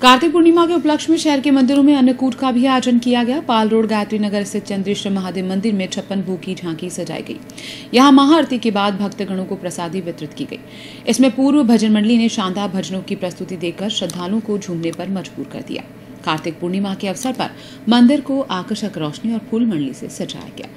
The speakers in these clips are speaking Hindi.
कार्तिक पूर्णिमा के उपलक्ष्य में शहर के मंदिरों में अन्नकूट का भी आयोजन किया गया। पाल रोड गायत्री नगर स्थित चंद्रेश्वर महादेव मंदिर में 56 भोग की झांकी सजाई गई। यहां महाआरती के बाद भक्तगणों को प्रसादी वितरित की गई। इसमें पूर्व भजन मंडली ने शानदार भजनों की प्रस्तुति देकर श्रद्धालुओं को झूमने पर मजबूर कर दिया। कार्तिक पूर्णिमा के अवसर पर मंदिर को आकर्षक रोशनी और फूल मंडली से सजाया गया।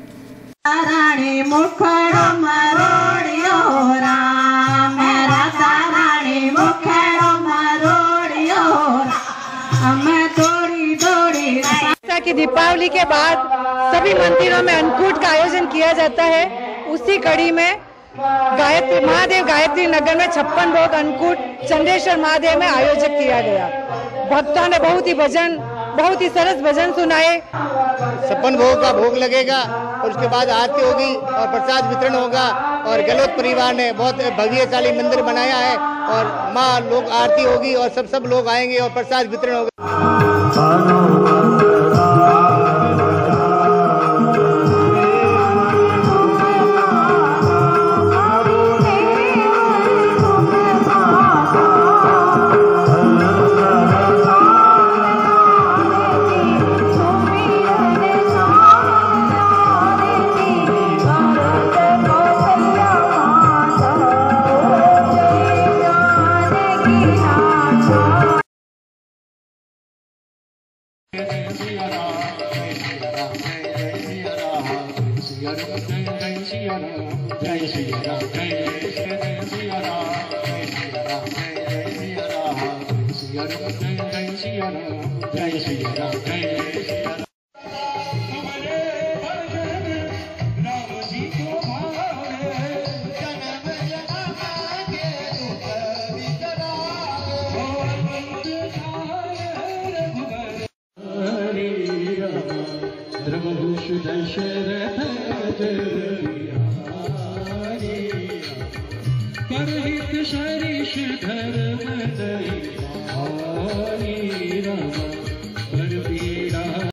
कि दीपावली के बाद सभी मंदिरों में अन्नकूट का आयोजन किया जाता है। उसी कड़ी में महादेव गायत्री नगर में 56 भोग अन्नकूट चंद्रेश्वर महादेव में आयोजित किया गया। भक्तों ने बहुत ही सरस भजन सुनाए। 56 भोग का भोग लगेगा और उसके बाद आरती होगी और प्रसाद वितरण होगा। और गहलोत परिवार ने बहुत भव्यशाली मंदिर बनाया है और माँ लोग आरती होगी और सब लोग आएंगे और प्रसाद वितरण होगा। परहित शरीष धर्म